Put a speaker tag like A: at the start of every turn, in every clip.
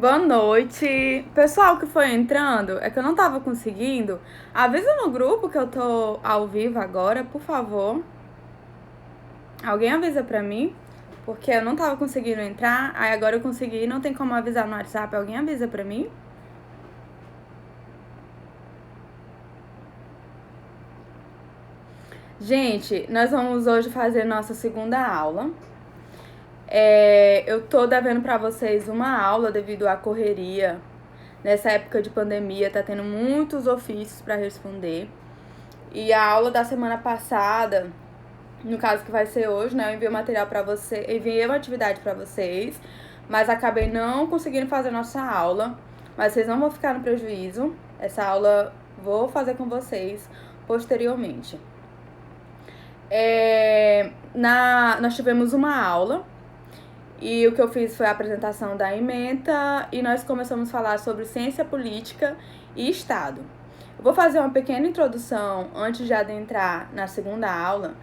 A: Boa noite. Pessoal que foi entrando, é que eu não tava conseguindo. Avisa no grupo que eu tô ao vivo agora, por favor. Alguém avisa pra mim, porque eu não tava conseguindo entrar, aí agora eu consegui, não tem como avisar no WhatsApp. Alguém avisa pra mim? Gente, nós vamos hoje fazer nossa segunda aula. Eu tô devendo pra vocês uma aula devido à correria. Nessa época de pandemia, tá tendo muitos ofícios pra responder. E a aula da semana passada, no caso que vai ser hoje, né, eu enviei o material pra você, enviei uma atividade pra vocês, mas acabei não conseguindo fazer nossa aula. Mas vocês não vão ficar no prejuízo. Essa aula vou fazer com vocês posteriormente. Nós tivemos uma aula e o que eu fiz foi a apresentação da ementa e nós começamos a falar sobre ciência política e Estado. Eu vou fazer uma pequena introdução antes de adentrar na segunda aula,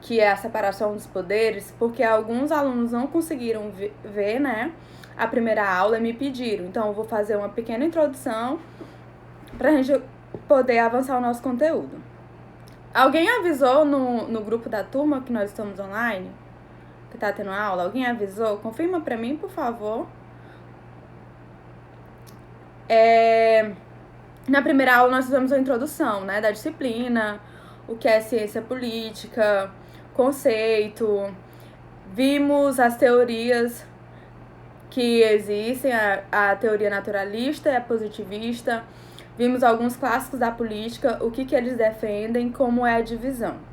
A: que é a separação dos poderes, porque alguns alunos não conseguiram ver, né, a primeira aula e me pediram. Então, eu vou fazer uma pequena introdução para a gente poder avançar o nosso conteúdo. Alguém avisou no grupo da turma que nós estamos online? Que tá tendo aula? Alguém avisou? Confirma pra mim, por favor. Na primeira aula nós fizemos a introdução, né, da disciplina, o que é ciência política, conceito, vimos as teorias que existem, a teoria naturalista e a positivista, vimos alguns clássicos da política, o que eles defendem, como é a divisão.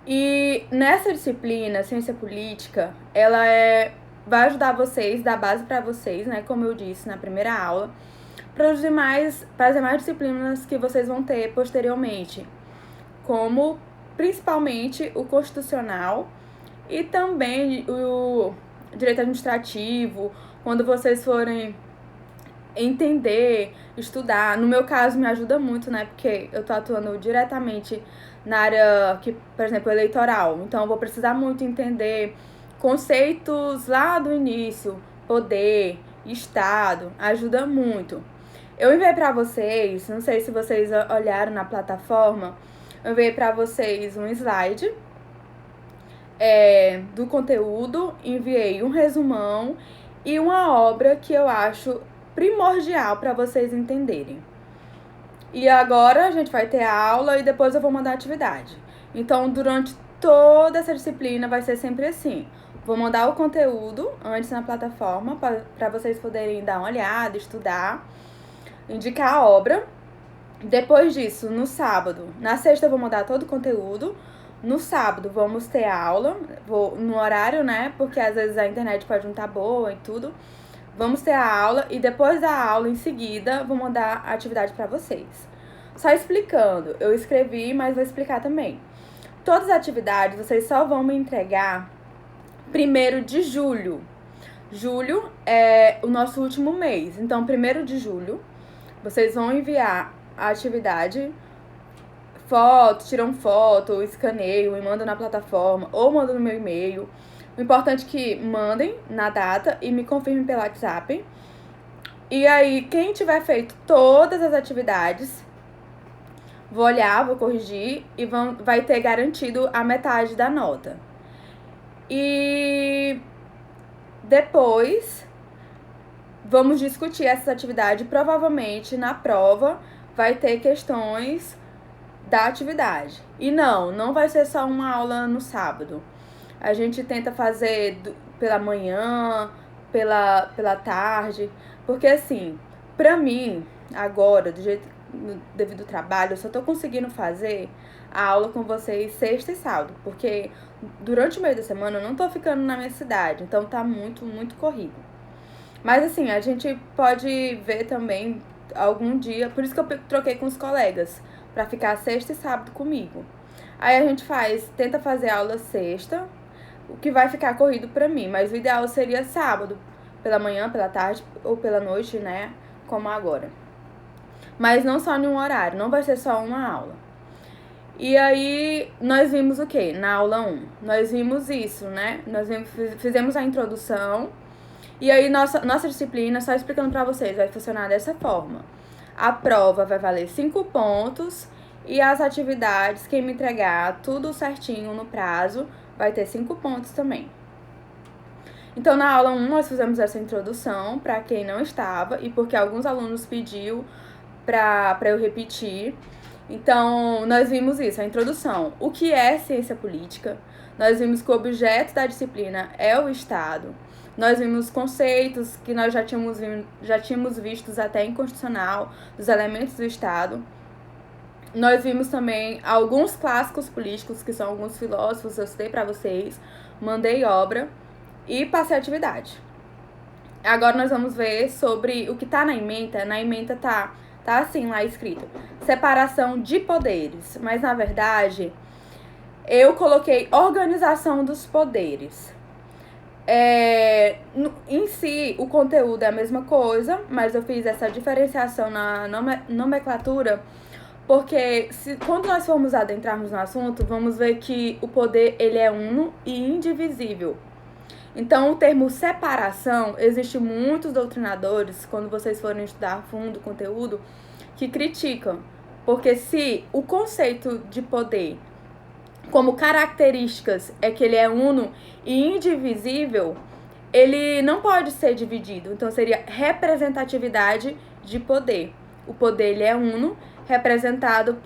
A: E nessa disciplina, ciência política, ela vai ajudar vocês, dar base para vocês, né, como eu disse na primeira aula, para as demais disciplinas que vocês vão ter posteriormente, como principalmente o constitucional e também o direito administrativo, quando vocês forem entender, estudar. No meu caso, me ajuda muito, né? Porque eu tô atuando diretamente na área, que, por exemplo, eleitoral. Então, eu vou precisar muito entender conceitos lá do início, poder, Estado, ajuda muito. Eu enviei pra vocês, não sei se vocês olharam na plataforma, eu enviei pra vocês um slide do conteúdo, enviei um resumão e uma obra que eu acho primordial para vocês entenderem. E agora a gente vai ter a aula e depois eu vou mandar a atividade. Então, durante toda essa disciplina vai ser sempre assim. Vou mandar o conteúdo antes na plataforma para vocês poderem dar uma olhada, estudar, indicar a obra. Depois disso, no sábado, na sexta eu vou mandar todo o conteúdo. No sábado vamos ter aula, no horário, né? Porque às vezes a internet pode não estar boa e tudo. Vamos ter a aula e depois da aula, em seguida, vou mandar a atividade para vocês. Só explicando, eu escrevi, mas vou explicar também. Todas as atividades vocês só vão me entregar 1º de julho. Julho é o nosso último mês, então 1º de julho vocês vão enviar a atividade, tiram foto, escaneiam e mandam na plataforma ou mandam no meu e-mail. O importante é que mandem na data e me confirmem pelo WhatsApp. E aí, quem tiver feito todas as atividades, vou olhar, vou corrigir e vai ter garantido a metade da nota. E depois vamos discutir essa atividade. Provavelmente na prova vai ter questões da atividade. E não vai ser só uma aula no sábado. A gente tenta fazer pela manhã, pela tarde, porque assim, pra mim, agora, devido ao trabalho, eu só tô conseguindo fazer a aula com vocês sexta e sábado, porque durante o meio da semana eu não tô ficando na minha cidade, então tá muito, muito corrido. Mas assim, a gente pode ver também algum dia, por isso que eu troquei com os colegas, pra ficar sexta e sábado comigo. Aí a gente tenta fazer aula sexta, o que vai ficar corrido pra mim, mas o ideal seria sábado, pela manhã, pela tarde ou pela noite, né, como agora. Mas não só em um horário, não vai ser só uma aula. E aí, nós vimos o quê? Na aula 1, nós vimos isso, né, fizemos a introdução E aí, nossa disciplina, só explicando pra vocês, vai funcionar dessa forma. A prova vai valer 5 pontos e as atividades, quem me entregar tudo certinho no prazo, vai ter 5 pontos também. Então, na aula 1, nós fizemos essa introdução para quem não estava e porque alguns alunos pediu para eu repetir. Então, nós vimos isso, a introdução. O que é ciência política? Nós vimos que o objeto da disciplina é o Estado. Nós vimos conceitos que nós já tínhamos vistos até em constitucional, dos elementos do Estado. Nós vimos também alguns clássicos políticos, que são alguns filósofos, eu citei para vocês, mandei obra e passei atividade. Agora nós vamos ver sobre o que tá na ementa. Na ementa tá assim lá escrito, separação de poderes, mas na verdade eu coloquei organização dos poderes. Em si, o conteúdo é a mesma coisa, mas eu fiz essa diferenciação na nomenclatura, porque quando nós formos adentrarmos no assunto, vamos ver que o poder ele é uno e indivisível. Então, o termo separação, existe muitos doutrinadores, quando vocês forem estudar a fundo o conteúdo, que criticam. Porque se o conceito de poder, como características, é que ele é uno e indivisível, ele não pode ser dividido. Então, seria representatividade de poder. O poder ele é uno, representado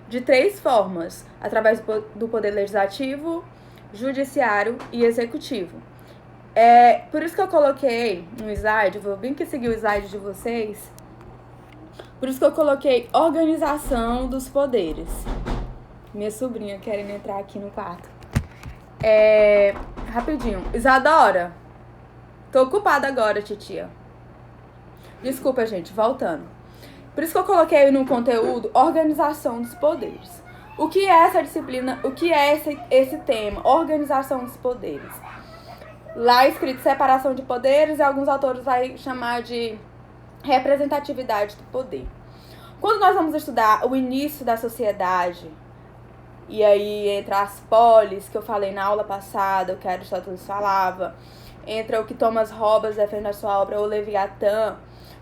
A: de 3 formas, através do poder legislativo, judiciário e executivo. Por isso que eu coloquei no slide, vou bem que seguir o slide de vocês, por isso que eu coloquei organização dos poderes. Minha sobrinha querendo entrar aqui no quarto. Rapidinho. Isadora, tô ocupada agora, titia. Desculpa, gente, voltando. Por isso que eu coloquei no conteúdo organização dos poderes. O que é essa disciplina? O que é esse tema? Organização dos poderes. Lá escrito separação de poderes e alguns autores vão chamar de representatividade do poder. Quando nós vamos estudar o início da sociedade, e aí entra as polis, que eu falei na aula passada, o que Aristóteles falava, entra o que Thomas Hobbes defende na sua obra O Leviatã,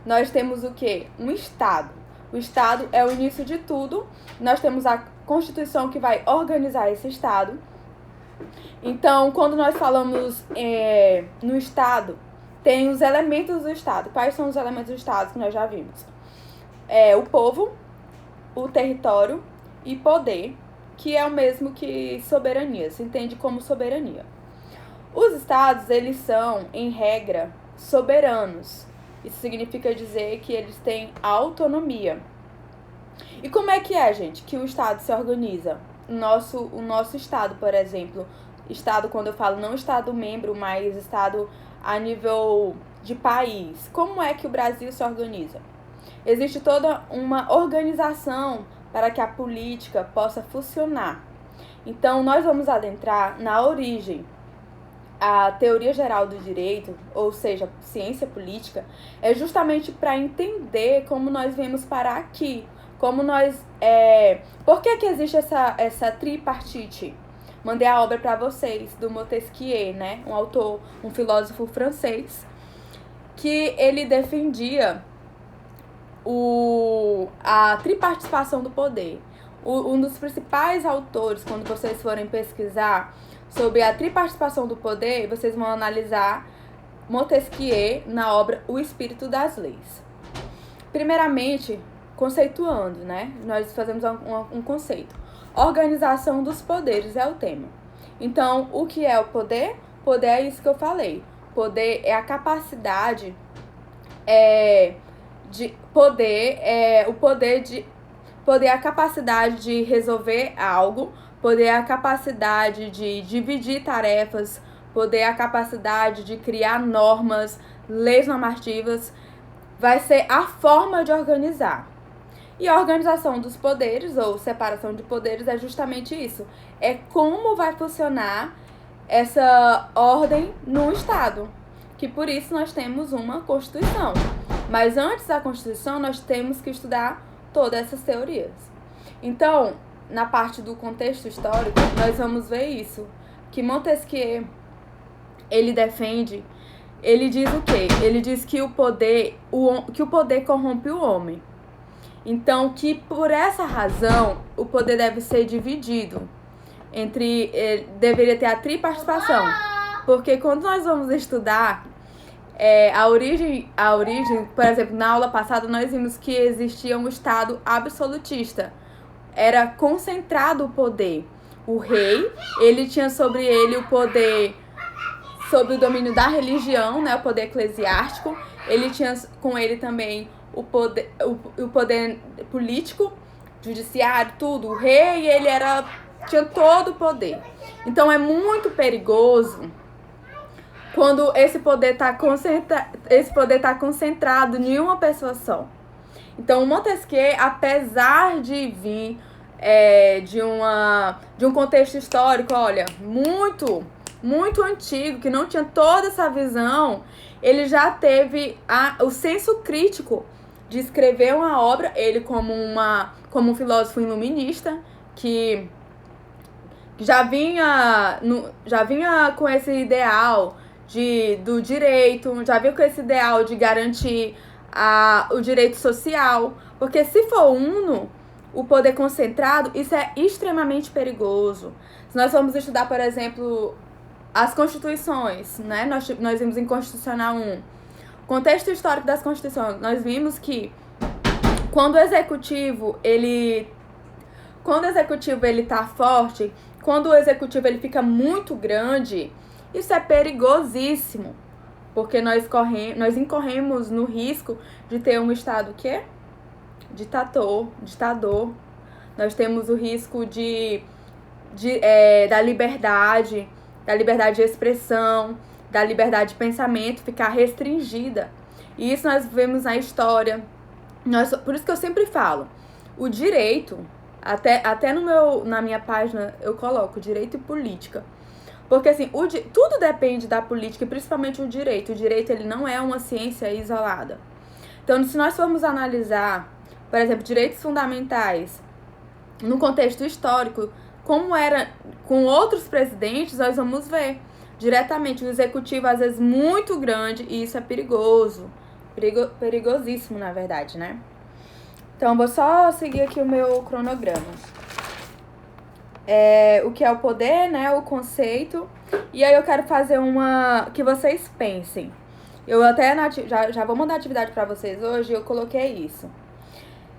A: nós temos o quê? Um Estado. O Estado é o início de tudo. Nós temos a Constituição que vai organizar esse Estado. Então, quando nós falamos no Estado, tem os elementos do Estado. Quais são os elementos do Estado que nós já vimos? O povo, o território e poder, que é o mesmo que soberania, se entende como soberania. Os Estados, eles são, em regra, soberanos. Isso significa dizer que eles têm autonomia. E como é, gente, que o Estado se organiza? O nosso Estado, por exemplo, Estado, quando eu falo não Estado membro, mas Estado a nível de país. Como é que o Brasil se organiza? Existe toda uma organização para que a política possa funcionar. Então, nós vamos adentrar na origem. A teoria geral do direito, ou seja, ciência política, é justamente para entender como nós viemos parar aqui. Como nós... Por que existe essa tripartite? Mandei a obra para vocês, do Montesquieu, né? Um autor, um filósofo francês, que ele defendia a triparticipação do poder. Um dos principais autores, quando vocês forem pesquisar sobre a triparticipação do poder, vocês vão analisar Montesquieu na obra O Espírito das Leis. Primeiramente, conceituando, né? Nós fazemos um conceito. Organização dos poderes é o tema. Então, o que é o poder? Poder é isso que eu falei. Poder é a capacidade de poder, poder é a capacidade de resolver algo, poder é a capacidade de dividir tarefas, poder é a capacidade de criar normas, leis normativas, vai ser a forma de organizar. E a organização dos poderes, ou separação de poderes, é justamente isso. É como vai funcionar essa ordem no Estado. Que por isso nós temos uma Constituição. Mas antes da Constituição, nós temos que estudar todas essas teorias. Então, na parte do contexto histórico, nós vamos ver isso. Que Montesquieu, ele defende ele diz o quê? Ele diz que o poder corrompe o homem. Então, que por essa razão, o poder deve ser dividido. Deveria ter a tripartição. Porque quando nós vamos estudar a origem, por exemplo, na aula passada nós vimos que existia um Estado absolutista. Era concentrado o poder. O rei, ele tinha sobre ele o poder, sobre o domínio da religião, né, o poder eclesiástico. Ele tinha com ele também o poder político, judiciário, tudo. O rei, ele tinha todo o poder. Então é muito perigoso quando esse poder está concentrado em uma pessoa só. Então, o Montesquieu, apesar de vir de um contexto histórico, olha, muito, muito antigo, que não tinha toda essa visão, ele já teve o senso crítico de escrever uma obra, ele como um filósofo iluminista, que já vinha com esse ideal do direito, já veio com esse ideal de garantir o direito social, porque se for o poder concentrado, isso é extremamente perigoso. Se nós vamos estudar, por exemplo, as constituições, né? Nós vimos em Constitucional 1, contexto histórico das constituições, nós vimos que quando o executivo ele tá forte, quando o executivo ele fica muito grande, isso é perigosíssimo, porque nós incorremos no risco de ter um Estado que ditador. Nós temos o risco da liberdade de expressão, da liberdade de pensamento ficar restringida. E isso nós vemos na história. Por isso que eu sempre falo, o direito, até na minha página eu coloco direito e política. Porque assim, tudo depende da política, principalmente o direito. O direito ele não é uma ciência isolada. Então, se nós formos analisar, por exemplo, direitos fundamentais, no contexto histórico, como era com outros presidentes, nós vamos ver diretamente o executivo, às vezes, muito grande, e isso é perigoso. Perigosíssimo, na verdade, né? Então, vou só seguir aqui o meu cronograma. O que é o poder, né? O conceito. E aí eu quero fazer que vocês pensem. Eu até já vou mandar atividade para vocês hoje, eu coloquei isso.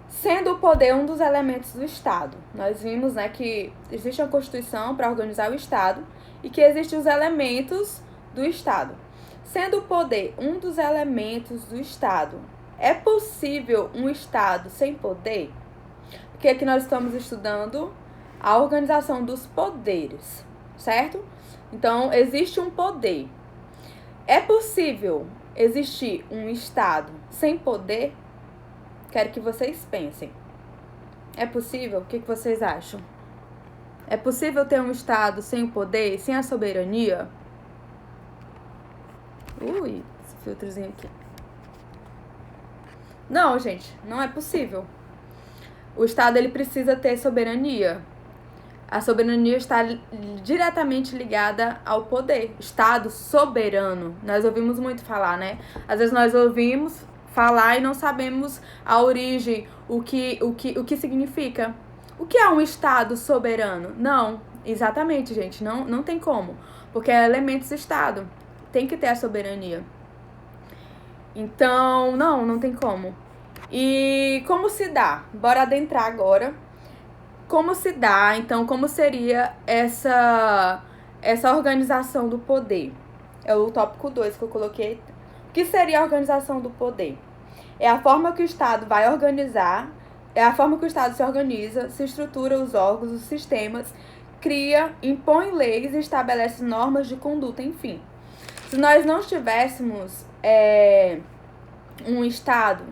A: Sendo o poder um dos elementos do Estado. Nós vimos, né, que existe uma Constituição para organizar o Estado e que existem os elementos do Estado. Sendo o poder um dos elementos do Estado, é possível um Estado sem poder? Porque aqui nós estamos estudando a organização dos poderes, certo? Então, existe um poder. É possível existir um Estado sem poder? Quero que vocês pensem. É possível? O que vocês acham? É possível ter um Estado sem o poder, sem a soberania? Ui, esse filtrozinho aqui. Não, gente, não é possível. O Estado ele precisa ter soberania. A soberania está diretamente ligada ao poder. Estado soberano. Nós ouvimos muito falar, né? Às vezes nós ouvimos falar e não sabemos a origem, o que significa. O que é um Estado soberano? Não, exatamente, gente. Não tem como. Porque é elementos do Estado. Tem que ter a soberania. Então, não tem como. E como se dá? Bora adentrar agora. Como se dá, então, como seria essa organização do poder? É o tópico 2 que eu coloquei. O que seria a organização do poder? É a forma que o Estado vai organizar, é a forma que o Estado se organiza, se estrutura os órgãos, os sistemas, cria, impõe leis e estabelece normas de conduta, enfim. Se nós não tivéssemos um Estado,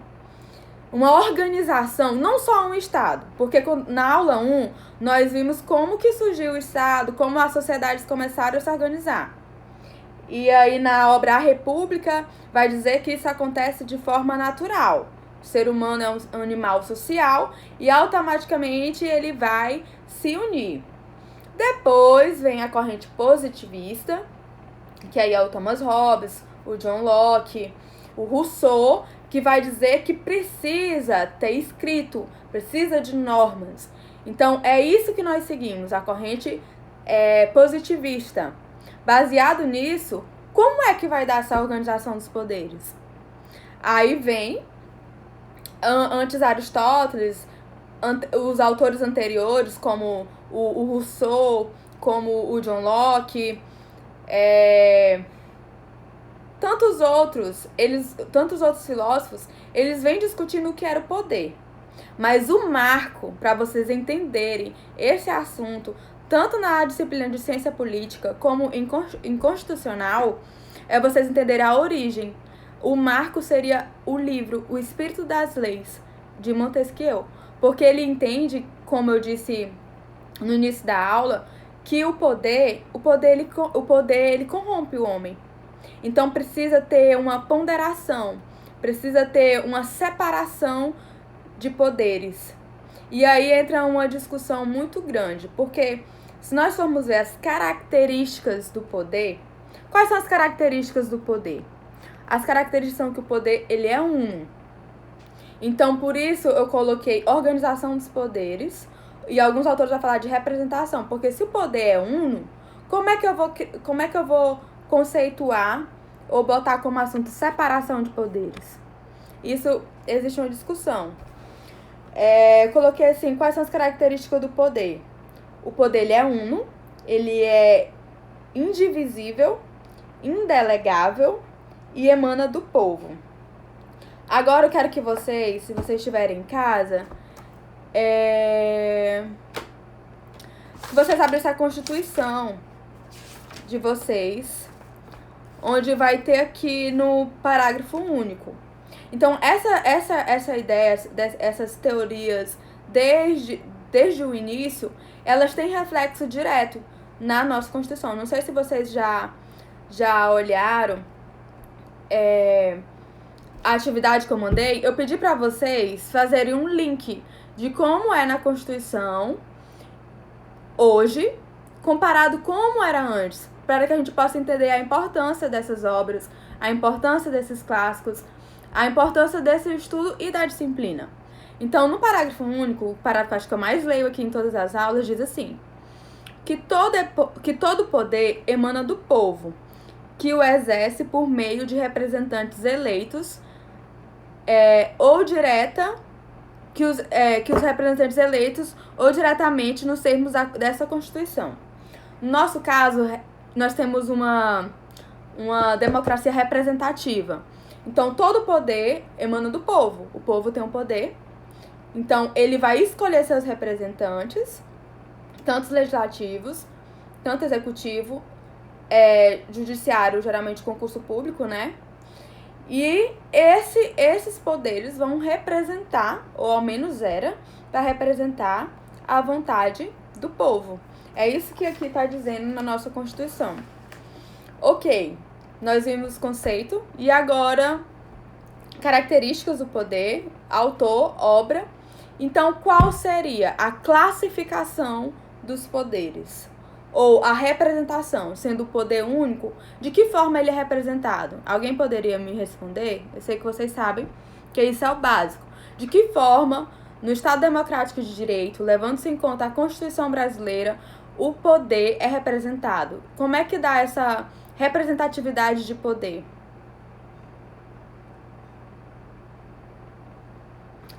A: uma organização, não só um Estado, porque na aula 1 nós vimos como que surgiu o Estado, como as sociedades começaram a se organizar. E aí na obra A República vai dizer que isso acontece de forma natural. O ser humano é um animal social e automaticamente ele vai se unir. Depois vem a corrente positivista, que aí é o Thomas Hobbes, o John Locke, o Rousseau, que vai dizer que precisa ter escrito, precisa de normas. Então, é isso que nós seguimos, a corrente positivista. Baseado nisso, como é que vai dar essa organização dos poderes? Aí vem, antes Aristóteles, os autores anteriores, como o Rousseau, como o John Locke, tantos outros filósofos, eles vêm discutindo o que era o poder. Mas o marco, para vocês entenderem esse assunto, tanto na disciplina de ciência política como em constitucional, é vocês entenderem a origem. O marco seria o livro O Espírito das Leis, de Montesquieu. Porque ele entende, como eu disse no início da aula, que o poder ele corrompe o homem. Então precisa ter uma ponderação, precisa ter uma separação de poderes. E aí entra uma discussão muito grande, porque se nós formos ver as características do poder, quais são as características do poder? As características são que o poder ele é uno. Então, por isso eu coloquei organização dos poderes, e alguns autores vão falar de representação, porque se o poder é uno, como é que eu vou conceituar ou botar como assunto separação de poderes? Isso existe uma discussão. Coloquei assim, quais são as características do poder? O poder ele é uno, ele é indivisível, indelegável e emana do povo. Agora eu quero que vocês, se vocês estiverem em casa, que vocês abrissem a Constituição de vocês, onde vai ter aqui no parágrafo único. Então, essa ideia, essas teorias, desde o início, elas têm reflexo direto na nossa Constituição. Não sei se vocês já olharam a atividade que eu mandei. Eu pedi para vocês fazerem um link de como é na Constituição hoje, comparado como era antes, para que a gente possa entender a importância dessas obras, a importância desses clássicos, a importância desse estudo e da disciplina. Então, no parágrafo único, o parágrafo acho que eu mais leio aqui em todas as aulas, diz assim: que todo poder emana do povo, que o exerce por meio de representantes eleitos ou direta, que os representantes eleitos ou diretamente nos termos dessa Constituição. No nosso caso, nós temos uma democracia representativa. Então, todo poder emana do povo. O povo tem um poder. Então, ele vai escolher seus representantes, tanto legislativos, tanto executivo, judiciário, geralmente concurso público, né? E esses poderes vão representar, ou ao menos era, para representar a vontade do povo. É isso que aqui está dizendo na nossa Constituição. Ok, nós vimos o conceito e agora características do poder, autor, obra. Então, qual seria a classificação dos poderes? Ou a representação, sendo o poder único, de que forma ele é representado? Alguém poderia me responder? Eu sei que vocês sabem que isso é o básico. De que forma, no Estado Democrático de Direito, levando-se em conta a Constituição brasileira, o poder é representado? Como é que dá essa representatividade de poder?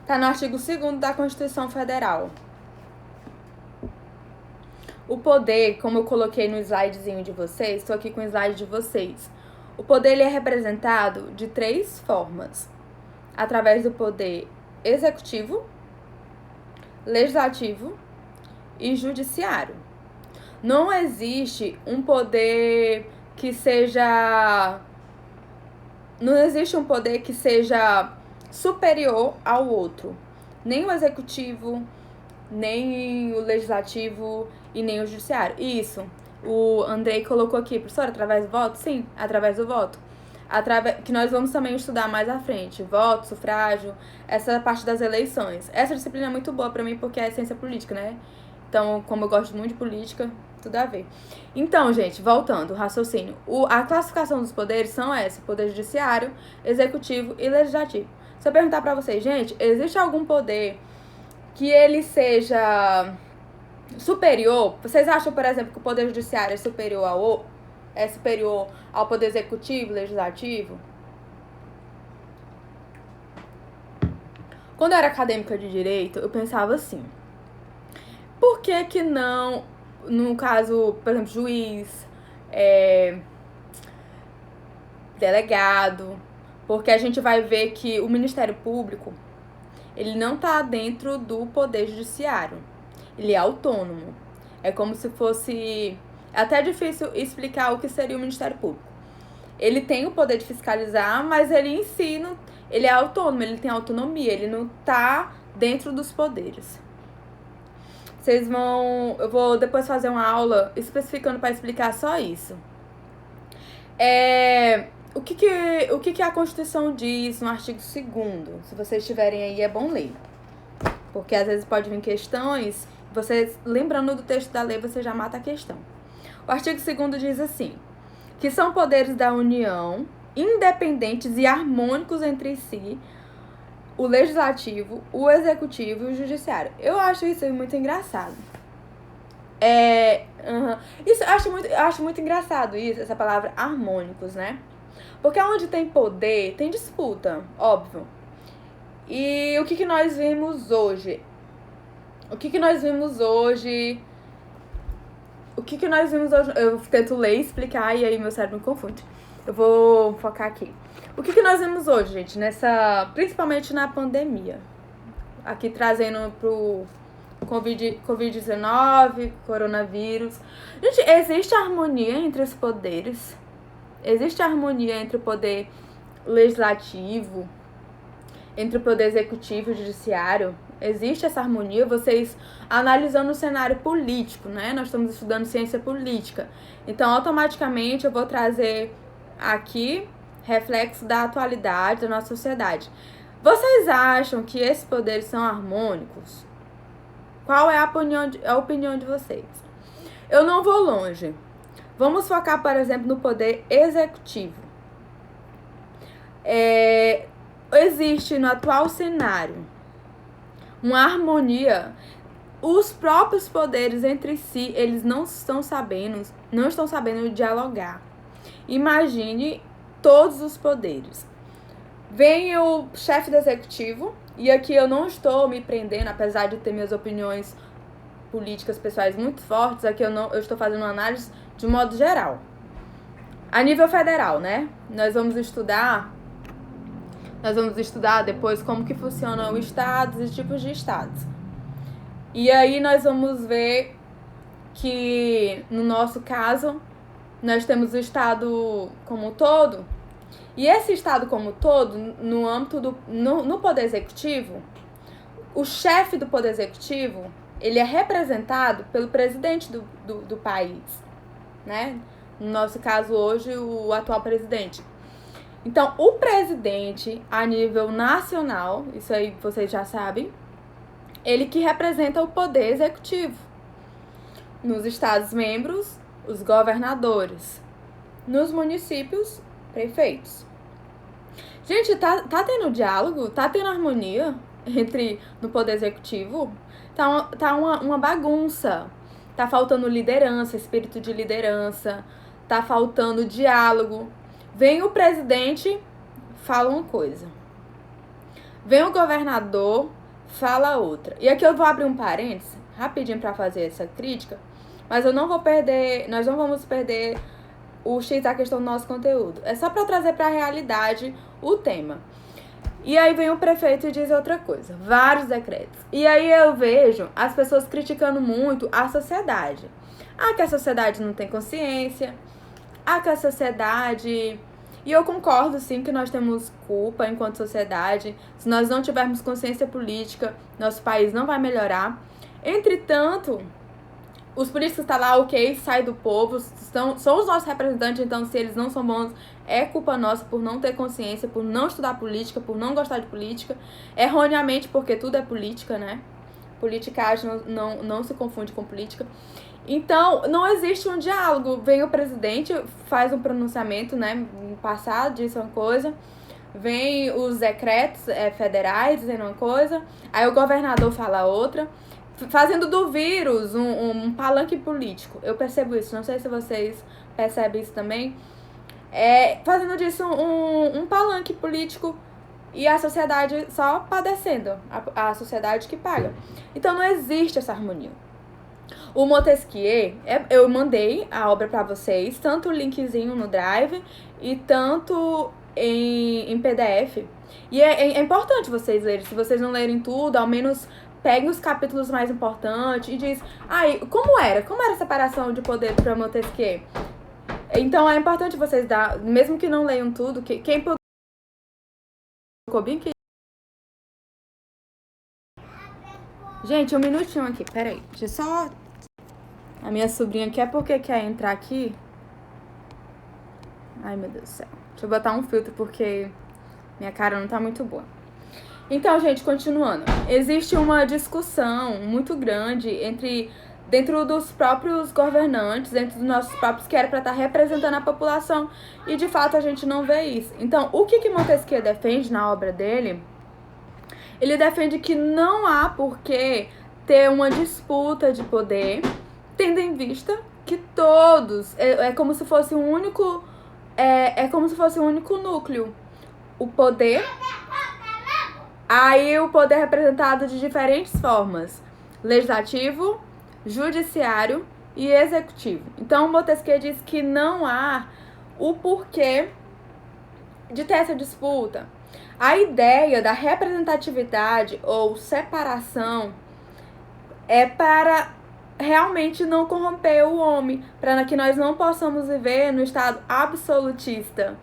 A: Está no artigo 2º da Constituição Federal. O poder, como eu coloquei no slidezinho de vocês, estou aqui com o slide de vocês. O poder ele é representado de 3 formas. Através do poder executivo, legislativo e judiciário. Não existe um poder que seja... Não existe um poder que seja superior ao outro. Nem o executivo, nem o legislativo e nem o judiciário. Isso, o Andrei colocou aqui, professora, através do voto? Sim, através do voto. Que nós vamos também estudar mais à frente. Voto, sufrágio, essa parte das eleições. Essa disciplina é muito boa pra mim porque é ciência política, né? Então, como eu gosto muito de política, tudo a ver. Então, gente, voltando, o raciocínio. A classificação dos poderes são essa: poder judiciário, executivo e legislativo. Se eu perguntar pra vocês, gente, existe algum poder que ele seja superior? Vocês acham, por exemplo, que o poder judiciário é superior ao poder executivo, legislativo? Quando eu era acadêmica de direito, eu pensava assim: por que que não, no caso, por exemplo, juiz, delegado? Porque a gente vai ver que o Ministério Público, ele não tá dentro do poder judiciário. Ele é autônomo. É como se fosse... É até difícil explicar o que seria o Ministério Público. Ele tem o poder de fiscalizar, mas ele em si ele é autônomo, ele tem autonomia, ele não tá dentro dos poderes. Eu vou depois fazer uma aula especificando para explicar só isso. O que a Constituição diz no artigo 2º? Se vocês tiverem aí, é bom ler. Porque às vezes pode vir questões, vocês, lembrando do texto da lei, você já mata a questão. O artigo 2º diz assim: que são poderes da União, independentes e harmônicos entre si, o legislativo, o executivo e o judiciário. Eu acho isso muito engraçado. Isso, eu acho muito engraçado isso, essa palavra harmônicos, né? Porque onde tem poder, tem disputa, óbvio. E o que nós vimos hoje? Eu tento ler e explicar e aí meu cérebro me confunde. Eu vou focar aqui. O que nós vimos hoje, gente? Principalmente na pandemia. Aqui trazendo pro Covid-19, coronavírus. Gente, existe harmonia entre os poderes. Existe harmonia entre o poder legislativo, entre o poder executivo e o judiciário. Existe essa harmonia, vocês analisando o cenário político, né? Nós estamos estudando ciência política. Então, automaticamente, eu vou trazer aqui reflexo da atualidade da nossa sociedade. Vocês acham que esses poderes são harmônicos? Qual é a opinião de vocês? Eu não vou longe. Vamos focar, por exemplo, no poder executivo. Existe no atual cenário uma harmonia. Os próprios poderes entre si, eles não estão sabendo dialogar. Imagine todos os poderes. Vem o chefe do executivo, e aqui eu não estou me prendendo, apesar de ter minhas opiniões políticas pessoais muito fortes, aqui eu estou fazendo uma análise de modo geral. A nível federal, né? Nós vamos estudar depois como que funcionam os estados e tipos de estados. E aí nós vamos ver que, no nosso caso, nós temos o estado como um todo. E esse estado como um todo, no âmbito no poder executivo, o chefe do poder executivo, ele é representado pelo presidente do país, né? No nosso caso hoje, o atual presidente. Então, o presidente, a nível nacional, isso aí vocês já sabem, ele que representa o poder executivo. Nos estados-membros, os governadores. Nos municípios, prefeitos. Gente, tá tendo diálogo? Tá tendo harmonia no poder executivo? Tá uma bagunça. Tá faltando liderança, espírito de liderança. Tá faltando diálogo. Vem o presidente, fala uma coisa. Vem o governador, fala outra. E aqui eu vou abrir um parênteses, rapidinho para fazer essa crítica, mas nós não vamos perder o X da questão do nosso conteúdo. É só para trazer para a realidade o tema. E aí vem o prefeito e diz outra coisa, vários decretos. E aí eu vejo as pessoas criticando muito a sociedade. Que a sociedade não tem consciência, que a sociedade... E eu concordo, sim, que nós temos culpa enquanto sociedade. Se nós não tivermos consciência política, nosso país não vai melhorar. Entretanto, os políticos estão lá, ok, sai do povo, são os nossos representantes, então se eles não são bons, é culpa nossa por não ter consciência, por não estudar política, por não gostar de política, erroneamente, porque tudo é política, né? Politicagem não se confunde com política. Então, não existe um diálogo. Vem o presidente, faz um pronunciamento, né, no passado, diz uma coisa. Vem os decretos federais dizendo uma coisa. Aí o governador fala outra. Fazendo do vírus um palanque político. Eu percebo isso, não sei se vocês percebem isso também. Fazendo disso um palanque político e a sociedade só padecendo. A sociedade que paga. Então não existe essa harmonia. O Montesquieu, eu mandei a obra para vocês, tanto o linkzinho no Drive e tanto em PDF. E é importante vocês lerem. Se vocês não lerem tudo, ao menos peguem os capítulos mais importantes e diz, como era a separação de poder para Montesquieu? Então é importante vocês mesmo que não leiam tudo, quem bem que... Gente, um minutinho aqui, peraí. Deixa eu só... A minha sobrinha quer porque quer entrar aqui. Ai, meu Deus do céu. Deixa eu botar um filtro porque minha cara não tá muito boa. Então, gente, continuando. Existe uma discussão muito grande dentro dos próprios governantes, dentro dos nossos próprios, que era para estar representando a população. E, de fato, a gente não vê isso. Então, o que Montesquieu defende na obra dele? Ele defende que não há por que ter uma disputa de poder, tendo em vista que todos... É como se fosse um único... É como se fosse um único núcleo. O poder... Aí o poder é representado de diferentes formas. Legislativo, judiciário e executivo. Então, Montesquieu diz que não há o porquê de ter essa disputa. A ideia da representatividade ou separação é para realmente não corromper o homem, para que nós não possamos viver no estado absolutista.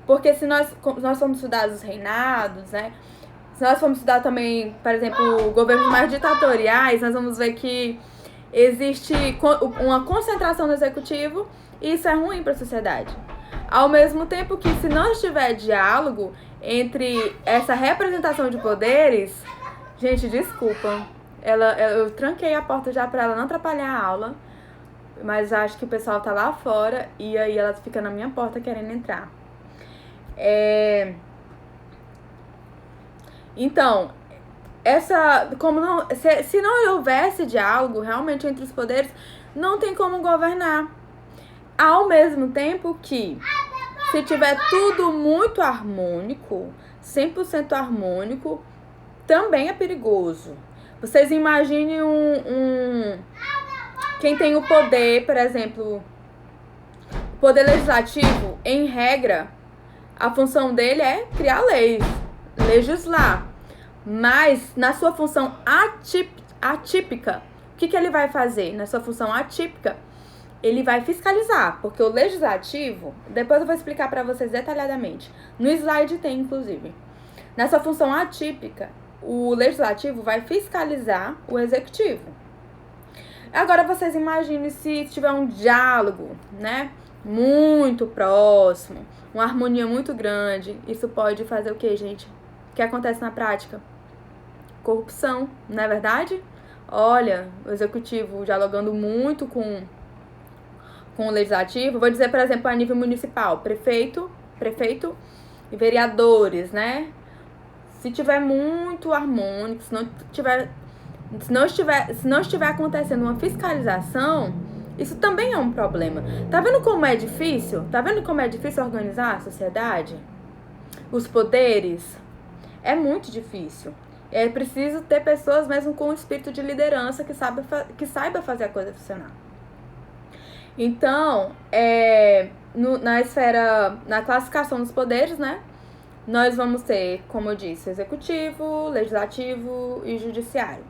A: Porque se nós formos estudar os reinados, né? Se nós formos estudar também, por exemplo, governos mais ditatoriais, nós vamos ver que existe uma concentração no executivo e isso é ruim para a sociedade. Ao mesmo tempo que, se não tiver diálogo entre essa representação de poderes... Gente, desculpa. Eu tranquei a porta já para ela não atrapalhar a aula, mas acho que o pessoal tá lá fora e aí ela fica na minha porta querendo entrar. Então, se não houvesse diálogo realmente entre os poderes, não tem como governar. Ao mesmo tempo que, se tiver tudo muito harmônico, 100% harmônico, também é perigoso. Vocês imaginem quem tem o poder, por exemplo, o poder legislativo, em regra, a função dele é criar leis, legislar. Mas, na sua função atípica, o que ele vai fazer? Na sua função atípica, ele vai fiscalizar, porque o legislativo, depois eu vou explicar para vocês detalhadamente, no slide tem, inclusive. Na sua função atípica, o legislativo vai fiscalizar o executivo. Agora vocês imaginem se tiver um diálogo, né, muito próximo, uma harmonia muito grande. Isso pode fazer o que, gente? O que acontece na prática? Corrupção, não é verdade? Olha, o executivo dialogando muito com o legislativo. Vou dizer, por exemplo, a nível municipal, prefeito e vereadores, né? Se tiver muito harmônico, se não estiver acontecendo uma fiscalização, isso também é um problema. Tá vendo como é difícil? Tá vendo como é difícil organizar a sociedade? Os poderes? É muito difícil. É preciso ter pessoas mesmo com espírito de liderança que saiba fazer a coisa funcionar. Então, na classificação dos poderes, né? Nós vamos ter, como eu disse, executivo, legislativo e judiciário,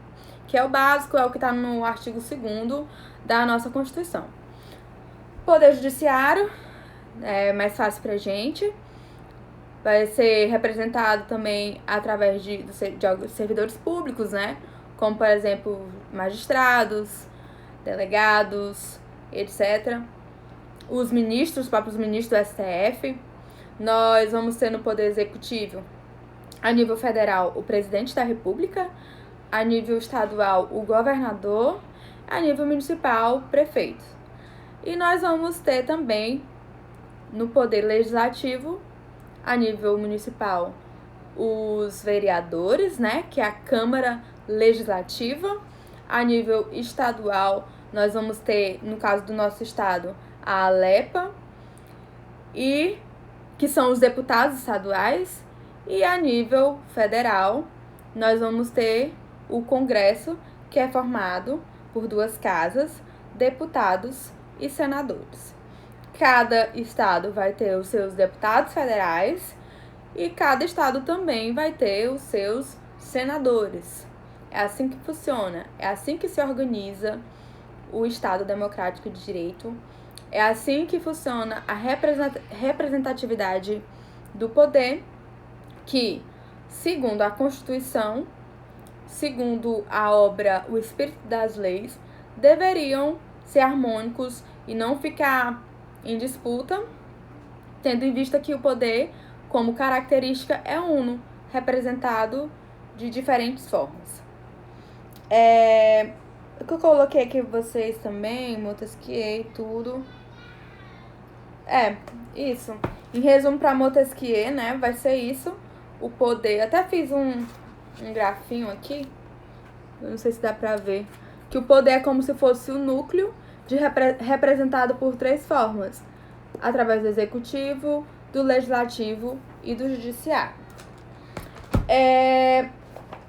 A: que é o básico, é o que está no artigo 2º da nossa Constituição. Poder judiciário é mais fácil pra gente, vai ser representado também através de servidores públicos, né? Como, por exemplo, magistrados, delegados, etc. Os próprios ministros do STF. Nós vamos ter no Poder Executivo, a nível federal, o Presidente da República, a nível estadual, o governador, a nível municipal, prefeito. E nós vamos ter também, no poder legislativo, a nível municipal, os vereadores, né, que é a Câmara Legislativa. A nível estadual, nós vamos ter, no caso do nosso estado, a Alepa, e que são os deputados estaduais. E a nível federal, nós vamos ter o Congresso, que é formado por 2 casas, deputados e senadores. Cada estado vai ter os seus deputados federais e cada estado também vai ter os seus senadores. É assim que funciona, é assim que se organiza o Estado Democrático de Direito, é assim que funciona a representatividade do poder, que, segundo a Constituição, segundo a obra O Espírito das Leis, deveriam ser harmônicos e não ficar em disputa, tendo em vista que o poder, como característica, é uno, representado de diferentes formas. O que eu coloquei aqui pra vocês também, Montesquieu e tudo. Isso. Em resumo, para Montesquieu, né, vai ser isso. O poder, até fiz um grafinho aqui, eu não sei se dá pra ver, que o poder é como se fosse o núcleo representado por 3 formas, através do executivo, do legislativo e do judiciário.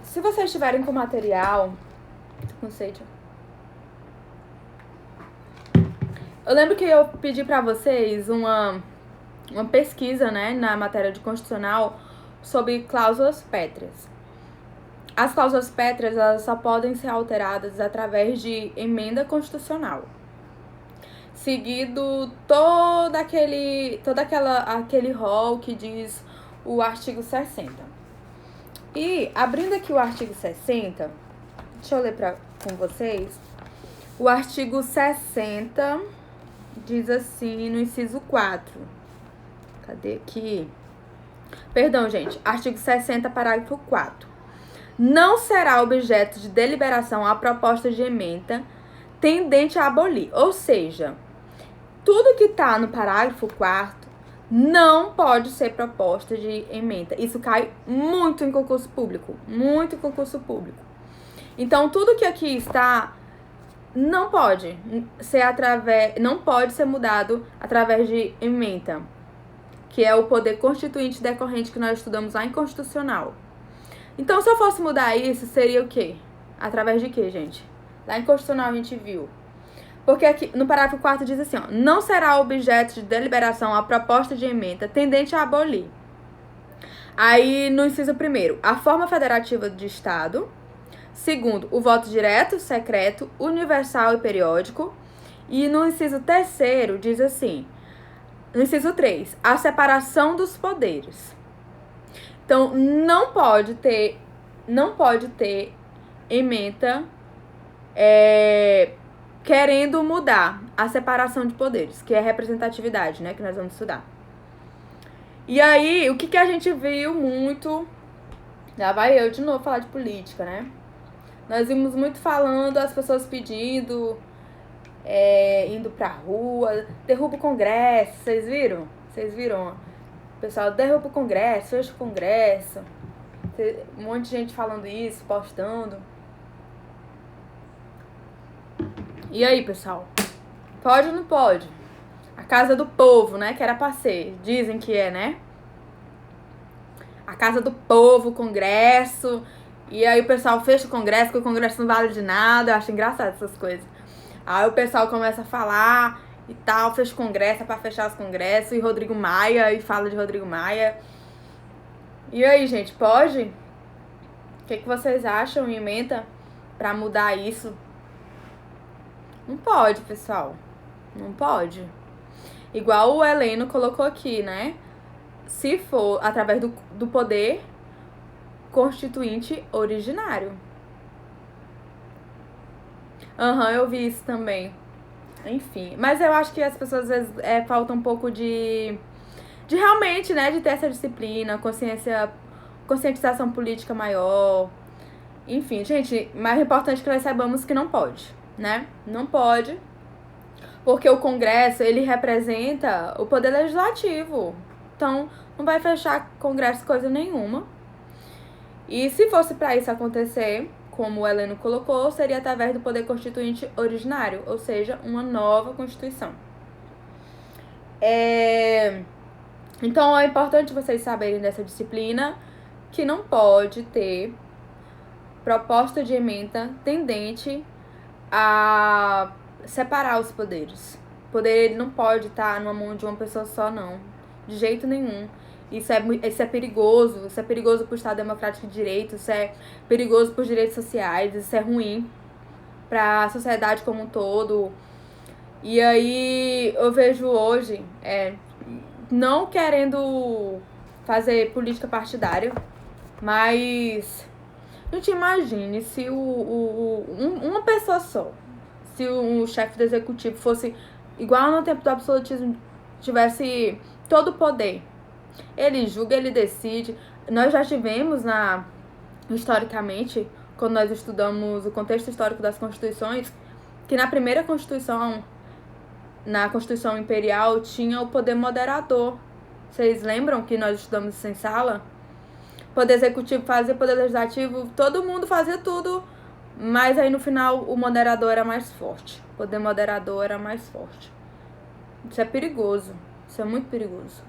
A: Se vocês tiverem com material, não sei, eu lembro que eu pedi pra vocês uma pesquisa, né, na matéria de constitucional sobre cláusulas pétreas. As cláusulas pétreas, elas só podem ser alteradas através de emenda constitucional, seguido todo aquele rol que diz o artigo 60. E, abrindo aqui o artigo 60, deixa eu ler com vocês. O artigo 60 diz assim, no inciso 4. Cadê aqui? Perdão, gente. Artigo 60, parágrafo 4. Não será objeto de deliberação a proposta de emenda tendente a abolir. Ou seja, tudo que está no parágrafo 4º não pode ser proposta de emenda. Isso cai muito em concurso público. Muito em concurso público. Então, tudo que aqui está não pode ser mudado através de emenda, que é o poder constituinte decorrente que nós estudamos lá em Constitucional. Então, se eu fosse mudar isso, seria o quê? Através de quê, gente? Lá em Constitucional a gente viu. Porque aqui no parágrafo 4 diz assim, ó, não será objeto de deliberação a proposta de emenda tendente a abolir. Aí, no inciso 1º, a forma federativa de Estado. Segundo, o voto direto, secreto, universal e periódico. E no inciso 3º diz assim, no inciso 3, a separação dos poderes. Então, não pode ter emenda querendo mudar a separação de poderes, que é a representatividade, né, que nós vamos estudar. E aí, o que a gente viu muito... Já vai eu de novo falar de política, né? Nós vimos muito falando, as pessoas pedindo, indo pra rua, derruba o Congresso, vocês viram? Vocês viram? O pessoal derruba o Congresso, fecha o Congresso. Um monte de gente falando isso, postando. E aí, pessoal? Pode ou não pode? A casa do povo, né? Que era pra ser. Dizem que é, né? A casa do povo, o Congresso. E aí o pessoal fecha o Congresso, porque o Congresso não vale de nada. Eu acho engraçado essas coisas. Aí o pessoal começa a falar e tal, fecha o Congresso, é pra fechar os Congressos. E Rodrigo Maia, e fala de Rodrigo Maia. E aí, gente, pode? O que vocês acham, emenda, pra mudar isso? Não pode, pessoal. Não pode. Igual o Heleno colocou aqui, né? Se for através do poder constituinte originário. Eu vi isso também. Enfim. Mas eu acho que as pessoas, às vezes, falta um pouco de realmente, né? De ter essa disciplina, conscientização política maior. Enfim, gente, mais importante que nós saibamos que não pode, né? Não pode, porque o Congresso, ele representa o Poder Legislativo. Então, não vai fechar Congresso coisa nenhuma. E se fosse para isso acontecer, como o Heleno colocou, seria através do Poder Constituinte originário, ou seja, uma nova Constituição. Então, é importante vocês saberem dessa disciplina que não pode ter proposta de emenda tendente a separar os poderes. O poder, ele não pode estar numa mão de uma pessoa só, não. De jeito nenhum. Isso é perigoso. Isso é perigoso para o Estado Democrático de Direito. Isso é perigoso para os direitos sociais. Isso é ruim para a sociedade como um todo. E aí eu vejo hoje, não querendo fazer política partidária, mas a gente imagine se uma pessoa só, se o chefe do executivo fosse igual no tempo do absolutismo, tivesse todo o poder. Ele julga, ele decide. Nós já tivemos historicamente, quando nós estudamos o contexto histórico das constituições, que na primeira constituição, na Constituição Imperial, tinha o poder moderador. Vocês lembram que nós estudamos isso em sala? Poder executivo fazia, poder legislativo, todo mundo fazia tudo, mas aí no final o moderador era mais forte. O poder moderador era mais forte. Isso é perigoso. Isso é muito perigoso.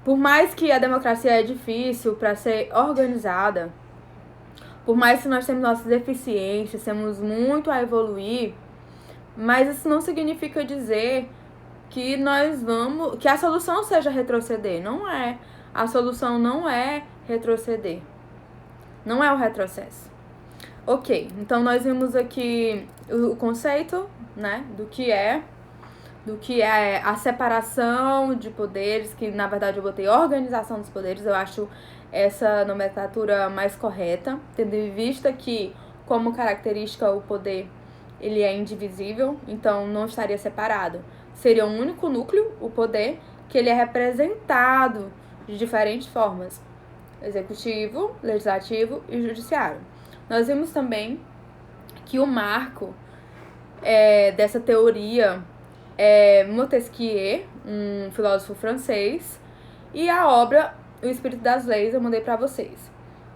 A: Por mais que a democracia é difícil para ser organizada, por mais que nós temos nossas deficiências, temos muito a evoluir, mas isso não significa dizer que que a solução seja retroceder. Não é. A solução não é retroceder. Não é o retrocesso. Ok, então nós vimos aqui o conceito, né, do que é a separação de poderes, que na verdade eu botei organização dos poderes. Eu acho essa nomenclatura mais correta, tendo em vista que, como característica, o poder ele é indivisível, então não estaria separado. Seria um único núcleo, o poder, que ele é representado de diferentes formas: executivo, legislativo e judiciário. Nós vimos também que o marco dessa teoria é Montesquieu, um filósofo francês, e a obra O Espírito das Leis eu mandei para vocês.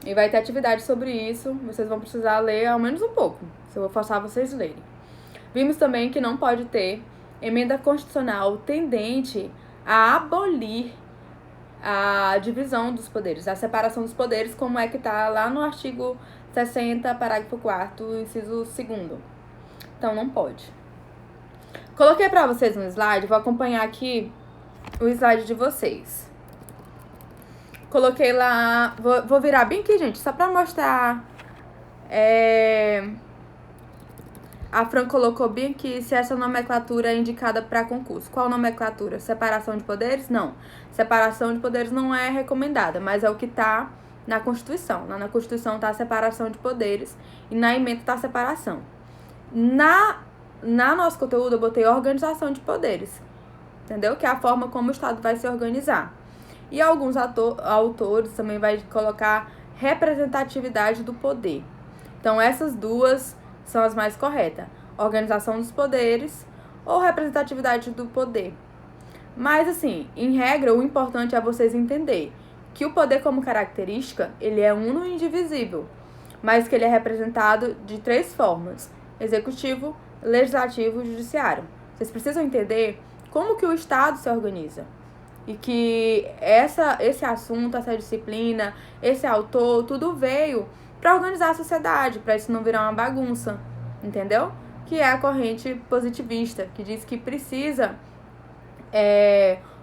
A: E vai ter atividade sobre isso, vocês vão precisar ler ao menos um pouco, se eu vou forçar vocês a lerem. Vimos também que não pode ter emenda constitucional tendente a abolir a divisão dos poderes, a separação dos poderes, como é que está lá no artigo 60, parágrafo 4º, inciso 2º. Então, não pode. Coloquei para vocês um slide, vou acompanhar aqui o slide de vocês. Coloquei lá, vou virar bem aqui, gente, só para mostrar. A Fran colocou bem aqui se essa nomenclatura é indicada para concurso. Qual nomenclatura? Separação de poderes? Não. Separação de poderes não é recomendada, mas é o que está na Constituição. Lá na Constituição está a separação de poderes e na emenda está a separação. Na nosso conteúdo eu botei organização de poderes, entendeu? Que é a forma como o Estado vai se organizar. E alguns autores também vai colocar representatividade do poder. Então essas duas são as mais corretas: organização dos poderes ou representatividade do poder. Mas assim, em regra, o importante é vocês entenderem que o poder como característica, ele é uno e indivisível, mas que ele é representado de 3 formas: executivo, legislativo e judiciário. Vocês precisam entender como que o Estado se organiza. E que esse assunto, essa disciplina, esse autor, tudo veio para organizar a sociedade, para isso não virar uma bagunça, entendeu? Que é a corrente positivista, que diz que precisa,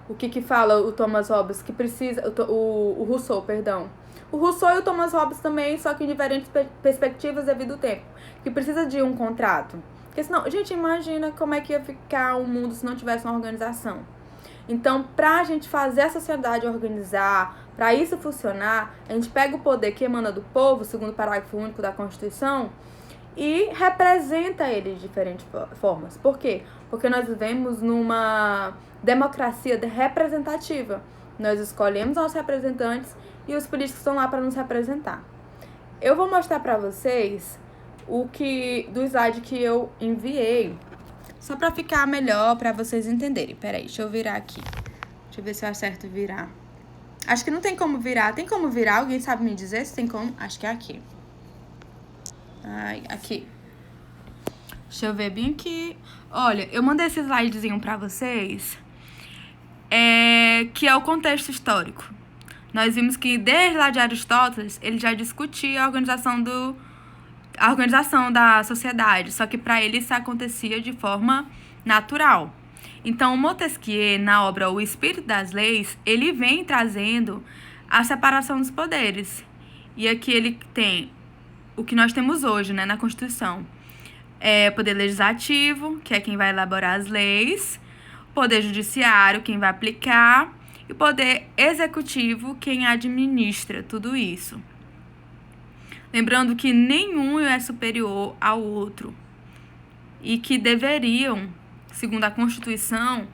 A: o que fala o Thomas Hobbes, que precisa, o Rousseau, perdão. O Rousseau e o Thomas Hobbes também, só que em diferentes perspectivas devido ao tempo, que precisa de um contrato. Porque senão, gente, imagina como é que ia ficar o mundo se não tivesse uma organização. Então, para a gente fazer a sociedade organizar, para isso funcionar, a gente pega o poder que emana do povo, segundo o parágrafo único da Constituição, e representa ele de diferentes formas. Por quê? Porque nós vivemos numa democracia representativa. Nós escolhemos nossos representantes e os políticos estão lá para nos representar. eu vou mostrar pra vocês do slide que eu enviei, só pra ficar melhor, pra vocês entenderem. Peraí, deixa eu virar aqui. Deixa eu ver se eu acerto virar. Acho que não tem como virar. Tem como virar? Alguém sabe me dizer se tem como? Acho que é aqui. Ai, aqui. Deixa eu ver bem aqui. Olha, eu mandei esse slidezinho pra vocês, que é o contexto histórico. Nós vimos que desde lá de Aristóteles, ele já discutia a organização da sociedade, só que para ele isso acontecia de forma natural. Então, Montesquieu, na obra O Espírito das Leis, ele vem trazendo a separação dos poderes. E aqui ele tem o que nós temos hoje, né, na Constituição. Poder legislativo, que é quem vai elaborar as leis, poder judiciário, quem vai aplicar, e poder executivo, quem administra tudo isso. Lembrando que nenhum é superior ao outro e que deveriam, segundo a Constituição,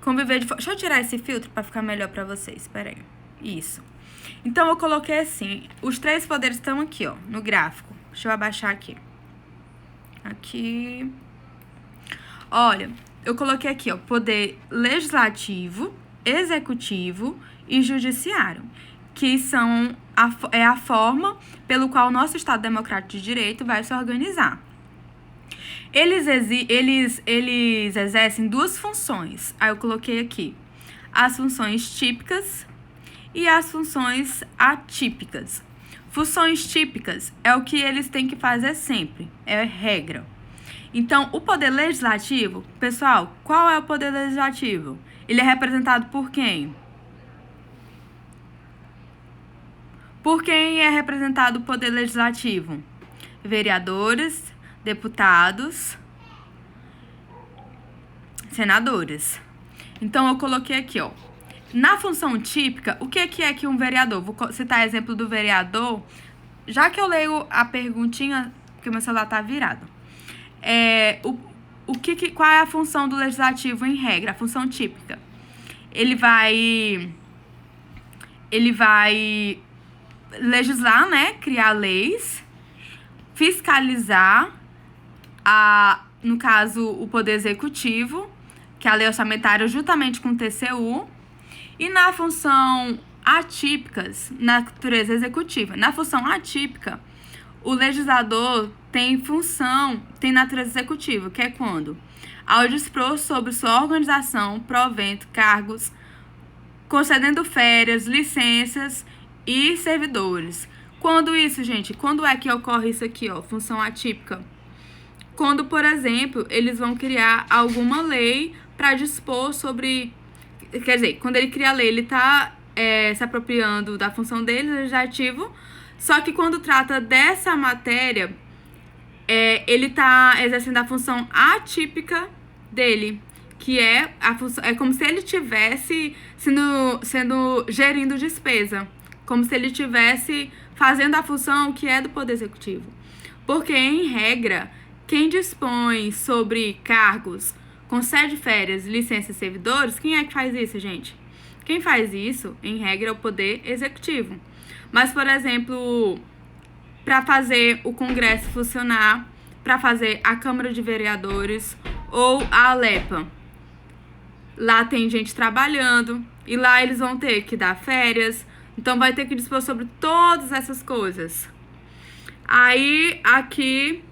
A: conviver de forma... Deixa eu tirar esse filtro para ficar melhor para vocês, espera aí. Isso. Então, eu coloquei assim, os 3 poderes estão aqui, ó, no gráfico. Deixa eu abaixar aqui. Aqui. Olha, eu coloquei aqui, ó, poder legislativo, executivo e judiciário, que são a forma pelo qual o nosso Estado Democrático de Direito vai se organizar. Eles exercem 2 funções. Aí eu coloquei aqui as funções típicas e as funções atípicas. Funções típicas é o que eles têm que fazer sempre, é regra. Então, o poder legislativo, pessoal, qual é o poder legislativo? Ele é representado por quem? Por quem é representado o poder legislativo? Vereadores, deputados, senadores. Então, eu coloquei aqui, ó. Na função típica, o que é que um vereador? Vou citar exemplo do vereador, já que eu leio a perguntinha, porque meu celular tá virado. Qual é a função do legislativo em regra? A função típica. Ele vai legislar, né? Criar leis, fiscalizar, no caso, o poder executivo, que é a lei orçamentária, juntamente com o TCU. E na função atípicas, na natureza executiva. Na função atípica, o legislador tem natureza executiva, que é quando? Ao dispor sobre sua organização, provento, cargos, concedendo férias, licenças e servidores. Quando isso, gente? Quando é que ocorre isso aqui, ó? Função atípica. Quando, por exemplo, eles vão criar alguma lei para dispor sobre... Quer dizer, quando ele cria a lei, ele está se apropriando da função dele, legislativo, só que quando trata dessa matéria, ele está exercendo a função atípica dele, que é como se ele estivesse gerindo despesa, como se ele estivesse fazendo a função que é do Poder Executivo. Porque, em regra, quem dispõe sobre cargos, concede férias, licenças e servidores, quem é que faz isso, gente? Quem faz isso, em regra, é o Poder Executivo. Mas, por exemplo, para fazer o Congresso funcionar, para fazer a Câmara de Vereadores ou a Alepa, lá tem gente trabalhando e lá eles vão ter que dar férias, então vai ter que dispor sobre todas essas coisas. Aí, aqui...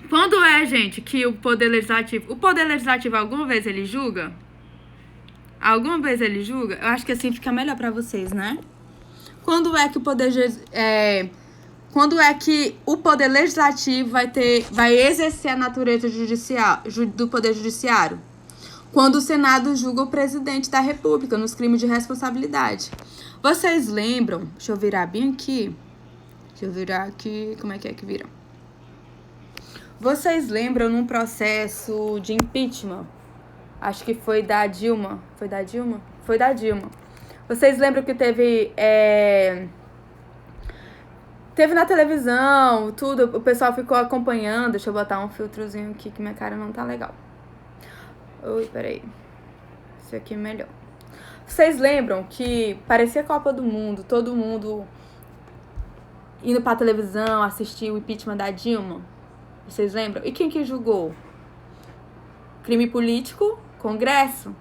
A: Quando gente, que o Poder Legislativo alguma vez ele julga? Alguma vez ele julga? Eu acho que assim fica melhor pra vocês, né? Quando é que o Poder Legislativo vai exercer a natureza do Poder Judiciário? Quando o Senado julga o presidente da República nos crimes de responsabilidade. Vocês lembram? Deixa eu virar bem aqui. Como é que vira? Vocês lembram num processo de impeachment? Acho que foi da Dilma. Foi da Dilma? Foi da Dilma. Vocês lembram que teve na televisão, tudo, o pessoal ficou acompanhando. Deixa eu botar um filtrozinho aqui que minha cara não tá legal. Ui, peraí. Isso aqui é melhor. Vocês lembram que parecia Copa do Mundo, todo mundo indo pra televisão assistir o impeachment da Dilma. Vocês lembram? E quem que julgou? Crime político, Congresso.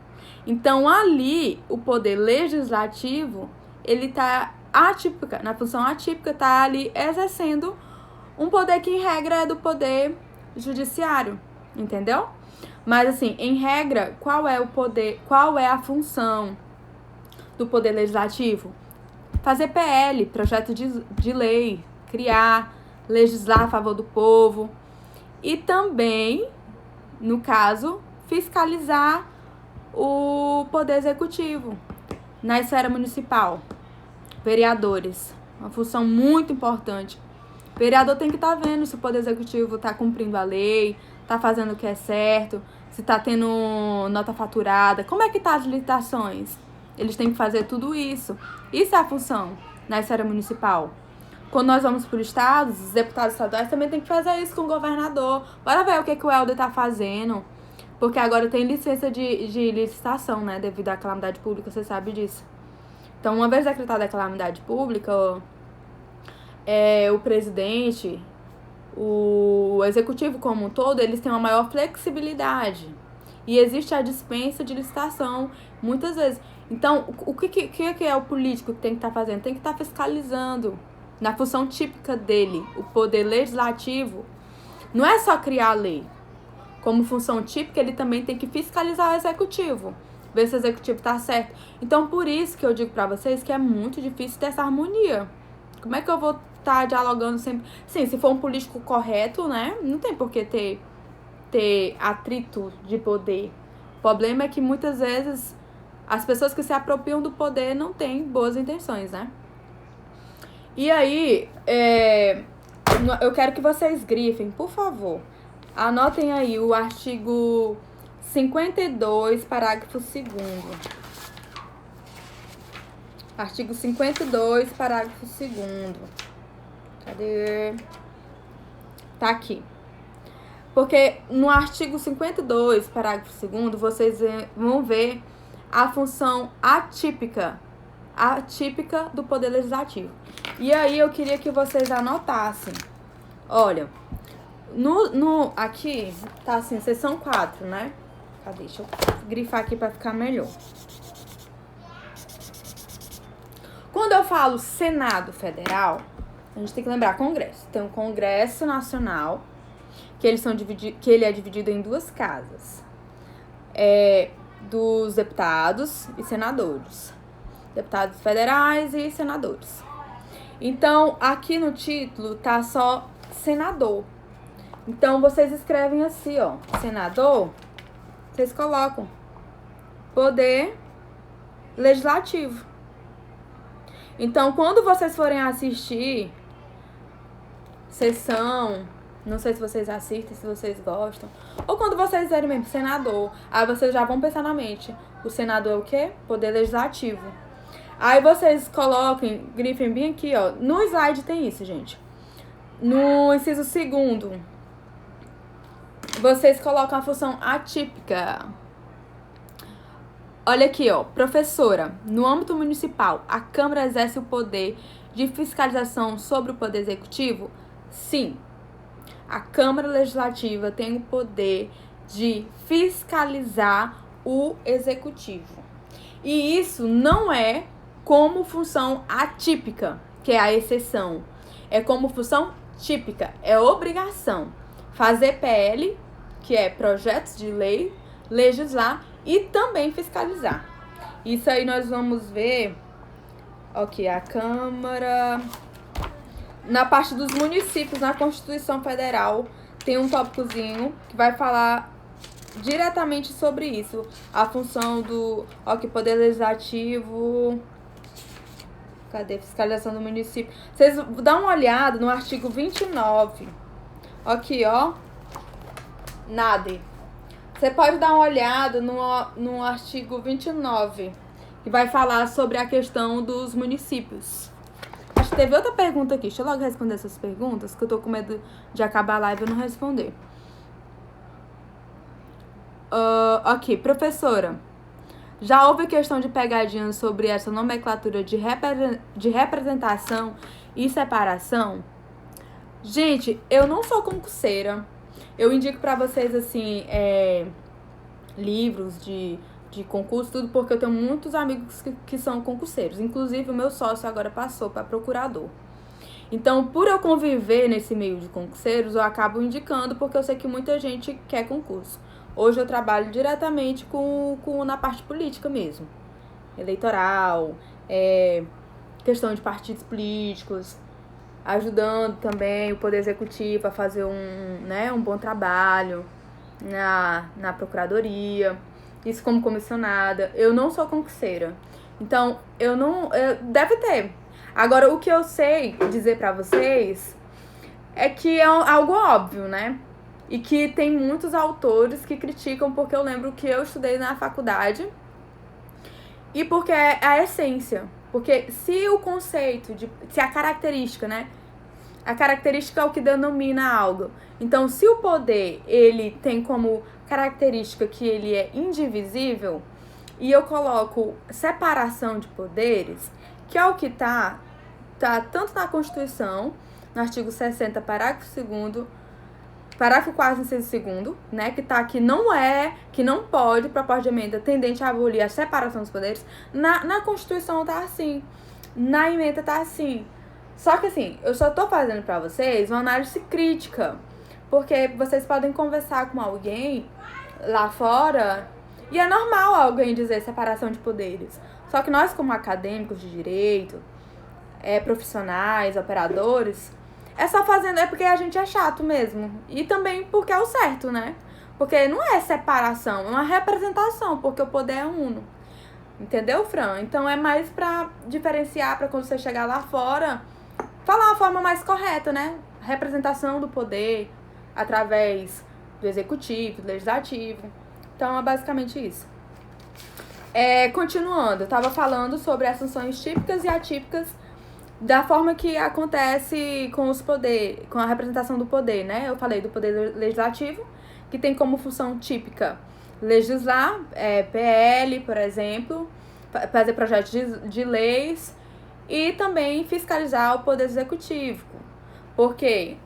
A: Então, ali, o poder legislativo, ele tá atípica, na função atípica, tá ali exercendo um poder que, em regra, é do poder judiciário, entendeu? Mas, assim, em regra, qual é o poder, qual é a função do poder legislativo? Fazer PL, projeto de lei, criar, legislar a favor do povo e também, no caso, fiscalizar o poder executivo na esfera municipal. Vereadores, uma função muito importante. O vereador tem que estar vendo se o poder executivo está cumprindo a lei, está fazendo o que é certo, se está tendo nota faturada, como é que tá as licitações. Eles têm que fazer tudo isso. Isso é a função na esfera municipal. Quando nós vamos para o estado, os deputados estaduais também têm que fazer isso com o governador. Bora ver o que o Helder está fazendo. Porque agora tem licença de licitação, né? Devido à calamidade pública, você sabe disso. Então, uma vez decretada a calamidade pública, o presidente, o executivo como um todo, eles têm uma maior flexibilidade. E existe a dispensa de licitação, muitas vezes. Então, o que é o político que tem que estar fazendo? Tem que estar fiscalizando. Na função típica dele, o poder legislativo, não é só criar a lei. Como função típica, ele também tem que fiscalizar o executivo, ver se o executivo tá certo. Então, por isso que eu digo pra vocês que é muito difícil ter essa harmonia. Como é que eu vou estar dialogando sempre? Sim, se for um político correto, né? Não tem por que ter atrito de poder. O problema é que muitas vezes as pessoas que se apropriam do poder não têm boas intenções, né? E aí, eu quero que vocês grifem, por favor. Anotem aí o artigo 52, parágrafo 2º. Artigo 52, parágrafo 2º. Cadê? Tá aqui. Porque no artigo 52, parágrafo 2º, vocês vão ver a função atípica do poder legislativo. E aí eu queria que vocês anotassem. Olha, aqui tá assim, seção 4, né? Cadê? Deixa eu grifar aqui pra ficar melhor. Quando eu falo Senado Federal, a gente tem que lembrar Congresso. Tem o Congresso Nacional, que ele é dividido em duas casas. Dos deputados e senadores. Deputados federais e senadores. Então, aqui no título tá só senador. Então, vocês escrevem assim, ó. Senador, vocês colocam poder legislativo. Então, quando vocês forem assistir sessão, não sei se vocês assistem, se vocês gostam, ou quando vocês verem mesmo senador, aí vocês já vão pensar na mente, o senador é o quê? Poder legislativo. Aí vocês coloquem, grifem bem aqui, ó. No slide tem isso, gente. No inciso 2º, vocês colocam a função atípica. Olha aqui, ó. Professora, no âmbito municipal, a Câmara exerce o poder de fiscalização sobre o Poder Executivo? Sim. A Câmara Legislativa tem o poder de fiscalizar o Executivo. E isso não é como função atípica, que é a exceção. É como função típica, é obrigação. Fazer PL, que é projetos de lei, legislar e também fiscalizar. Isso aí nós vamos ver, ok, a Câmara... Na parte dos municípios, na Constituição Federal, tem um tópicozinho que vai falar diretamente sobre isso. A função do Poder Legislativo... Cadê? Fiscalização do município. Vocês dão uma olhada no artigo 29. Aqui, ó. NADE. Você pode dar uma olhada no artigo 29, que vai falar sobre a questão dos municípios. Acho que teve outra pergunta aqui. Deixa eu logo responder essas perguntas, que eu tô com medo de acabar a live e não responder. Ok, professora. Já houve questão de pegadinha sobre essa nomenclatura de representação e separação? Gente, eu não sou concurseira. Eu indico pra vocês, assim, livros de concurso, tudo, porque eu tenho muitos amigos que são concurseiros. Inclusive, o meu sócio agora passou para procurador. Então, por eu conviver nesse meio de concurseiros, eu acabo indicando, porque eu sei que muita gente quer concurso. Hoje eu trabalho diretamente na parte política mesmo. Eleitoral, questão de partidos políticos, ajudando também o Poder Executivo a fazer um bom trabalho na Procuradoria. Isso como comissionada. Eu não sou concurseira. Então, deve ter. Agora, o que eu sei dizer pra vocês é que é algo óbvio, né? E que tem muitos autores que criticam, porque eu lembro que eu estudei na faculdade e porque é a essência. Porque se o conceito, se a característica, né? A característica é o que denomina algo. Então, se o poder, ele tem como característica que ele é indivisível, e eu coloco separação de poderes, que é o que tá tanto na Constituição, no artigo 60, parágrafo 2º, parágrafo 4º, inciso 2º, né, que não pode, proposta de emenda tendente a abolir a separação dos poderes, na Constituição tá assim, na emenda tá assim. Só que assim, eu só tô fazendo pra vocês uma análise crítica, porque vocês podem conversar com alguém lá fora e é normal alguém dizer separação de poderes. Só que nós, como acadêmicos de direito, profissionais, operadores, é porque a gente é chato mesmo. E também porque é o certo, né? Porque não é separação, é uma representação, porque o poder é uno. Entendeu, Fran? Então é mais pra diferenciar, pra quando você chegar lá fora, falar uma forma mais correta, né? Representação do poder através do executivo, do legislativo. Então é basicamente isso. Continuando, eu tava falando sobre as funções típicas e atípicas da forma que acontece com a representação do poder, né? Eu falei do poder legislativo, que tem como função típica legislar, PL, por exemplo, fazer projetos de leis e também fiscalizar o poder executivo. Porque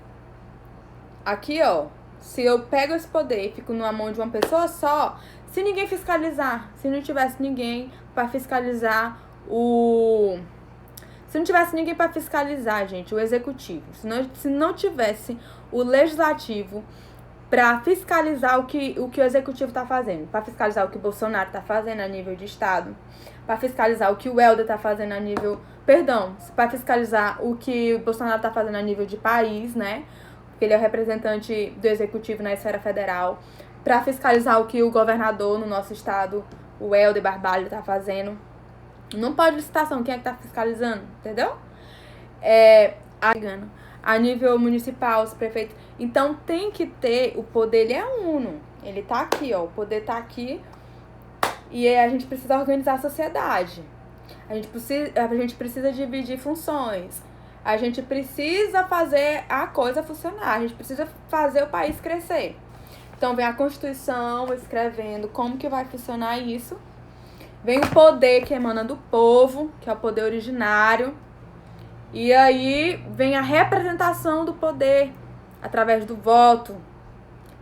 A: aqui, ó, se eu pego esse poder e fico numa mão de uma pessoa só, se ninguém fiscalizar, se não tivesse ninguém para fiscalizar Se não tivesse ninguém para fiscalizar, gente, o executivo, se não tivesse o legislativo para fiscalizar o que o executivo está fazendo, para fiscalizar o que o Bolsonaro está fazendo a nível de estado, para fiscalizar o que o Helder está fazendo a nível... para fiscalizar o que o Bolsonaro está fazendo a nível de país, né? Porque ele é o representante do executivo na esfera federal, para fiscalizar o que o governador no nosso estado, o Helder Barbalho, está fazendo. Não pode licitação, quem é que tá fiscalizando, entendeu? A nível municipal, os prefeitos. Então tem que ter, o poder ele é uno. Ele tá aqui, ó. O poder tá aqui. E a gente precisa organizar a sociedade. A gente precisa dividir funções. A gente precisa fazer a coisa funcionar. A gente precisa fazer o país crescer. Então vem a Constituição escrevendo como que vai funcionar isso. Vem o poder que emana do povo, que é o poder originário. E aí vem a representação do poder através do voto.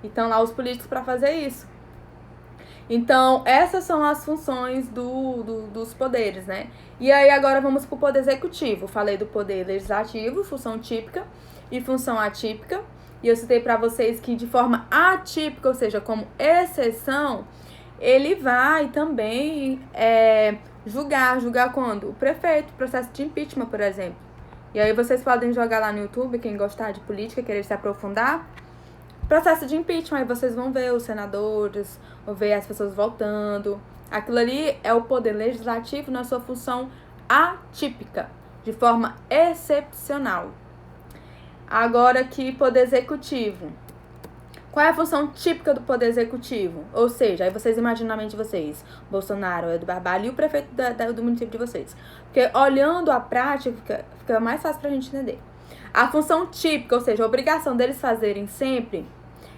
A: E estão lá os políticos para fazer isso. Então, essas são as funções dos poderes, né? E aí agora vamos para o poder executivo. Falei do poder legislativo, função típica e função atípica. E eu citei para vocês que de forma atípica, ou seja, como exceção, ele vai também julgar quando? O prefeito, processo de impeachment, por exemplo. E aí vocês podem jogar lá no YouTube, quem gostar de política, querer se aprofundar. Processo de impeachment, aí vocês vão ver os senadores, vão ver as pessoas voltando. Aquilo ali é o poder legislativo na sua função atípica, de forma excepcional. Agora aqui, poder executivo. Qual é a função típica do poder executivo? Ou seja, aí vocês imaginam na mente de vocês, Bolsonaro, Helder Barbalho e o prefeito do município de vocês. Porque olhando a prática, fica mais fácil pra gente entender. A função típica, ou seja, a obrigação deles fazerem sempre,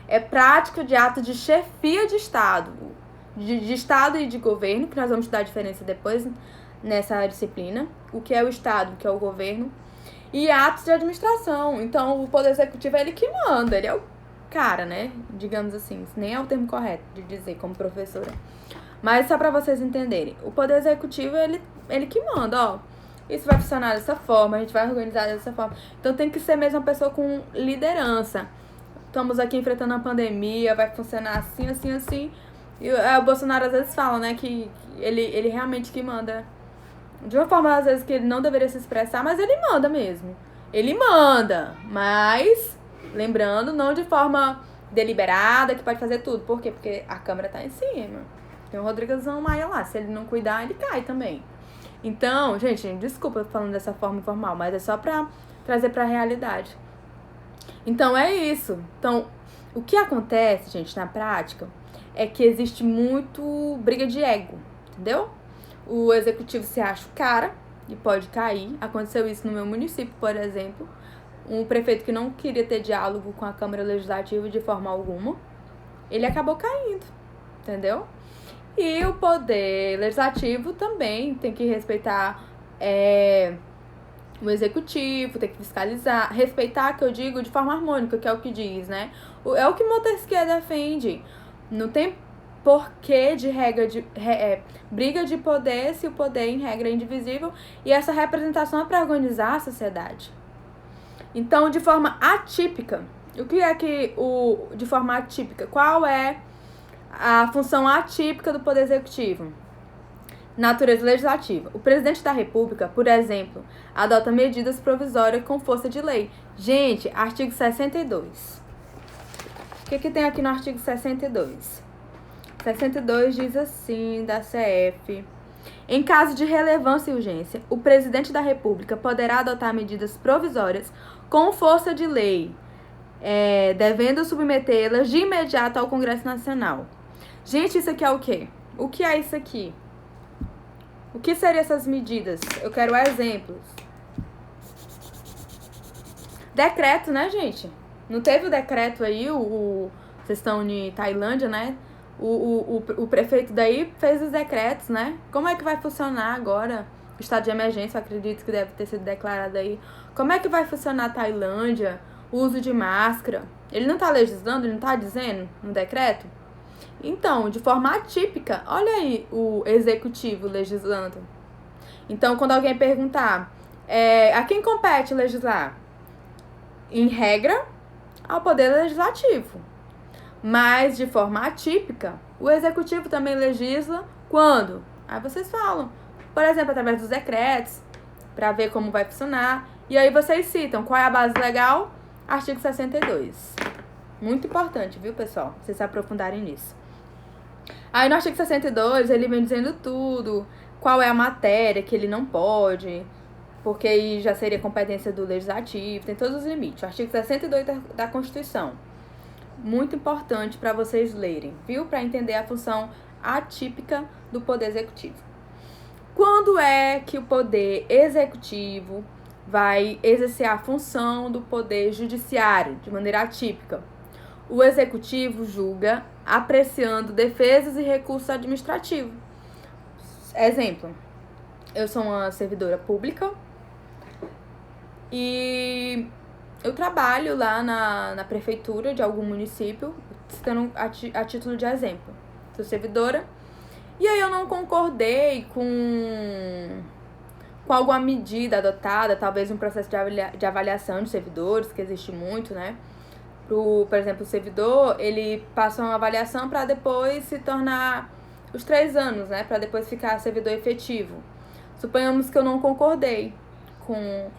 A: é prática de ato de chefia de Estado. de Estado e de governo, que nós vamos estudar a diferença depois nessa disciplina. O que é o Estado, o que é o governo. E atos de administração. Então, o Poder Executivo é ele que manda, ele é o cara, né? Digamos assim, isso nem é o termo correto de dizer como professora. Mas só pra vocês entenderem, o Poder Executivo, ele que manda, ó. Isso vai funcionar dessa forma, a gente vai organizar dessa forma. Então tem que ser mesmo uma pessoa com liderança. Estamos aqui enfrentando a pandemia, vai funcionar assim, assim, assim. E o Bolsonaro às vezes fala, né, que ele realmente que manda. De uma forma, às vezes, que ele não deveria se expressar, mas ele manda mesmo. Ele manda, mas, lembrando, não de forma deliberada, que pode fazer tudo. Por quê? Porque a câmera tá em cima. Tem o Rodriguezão Maia lá. Se ele não cuidar, ele cai também. Então, gente, desculpa falando dessa forma informal, mas é só pra trazer pra realidade. Então, é isso. Então, o que acontece, gente, na prática, é que existe muito briga de ego, entendeu? O executivo se acha o cara e pode cair. Aconteceu isso no meu município, por exemplo. Um prefeito que não queria ter diálogo com a Câmara Legislativa de forma alguma, ele acabou caindo, entendeu? E o Poder Legislativo também tem que respeitar o Executivo, tem que fiscalizar, respeitar, que eu digo, de forma harmônica, que é o que diz, né? É o que Montesquieu defende. Não tem porquê de briga de poder se o poder em regra é indivisível, e essa representação é para organizar a sociedade. Então, de forma atípica, o que é que de forma atípica? Qual é a função atípica do Poder Executivo? Natureza legislativa. O presidente da República, por exemplo, adota medidas provisórias com força de lei. Gente, artigo 62. O que tem aqui no artigo 62? 62 diz assim, da CF: em caso de relevância e urgência, o presidente da República poderá adotar medidas provisórias com força de lei, devendo submetê-las de imediato ao Congresso Nacional. Gente, isso aqui é o quê? O que é isso aqui? O que seriam essas medidas? Eu quero exemplos. Decreto, né, gente? Não teve o decreto aí, vocês estão em Tailândia, né? O prefeito daí fez os decretos, né? Como é que vai funcionar agora o estado de emergência? Eu acredito que deve ter sido declarado aí. Como é que vai funcionar a Tailândia? O uso de máscara? Ele não tá legislando, ele não tá dizendo no decreto? Então, de forma atípica, olha aí o executivo legislando. Então, quando alguém perguntar, a quem compete legislar? Em regra, ao Poder Legislativo. Mas, de forma atípica, o executivo também legisla quando? Aí vocês falam, por exemplo, através dos decretos, para ver como vai funcionar. E aí vocês citam qual é a base legal? Artigo 62. Muito importante, viu, pessoal? Vocês se aprofundarem nisso. Aí no artigo 62, ele vem dizendo tudo, qual é a matéria que ele não pode, porque aí já seria competência do legislativo, tem todos os limites. O artigo 62 da Constituição. Muito importante para vocês lerem, viu? Para entender a função atípica do Poder Executivo. Quando é que o Poder Executivo vai exercer a função do Poder Judiciário de maneira atípica? O Executivo julga apreciando defesas e recursos administrativos. Exemplo, eu sou uma servidora pública e eu trabalho lá na prefeitura de algum município, citando a título de exemplo. Sou servidora, e aí eu não concordei com alguma medida adotada, talvez um processo de avaliação de servidores, que existe muito, né? Por exemplo, o servidor, ele passa uma avaliação para depois se tornar os 3 anos, né? Para depois ficar servidor efetivo. Suponhamos que eu não concordei com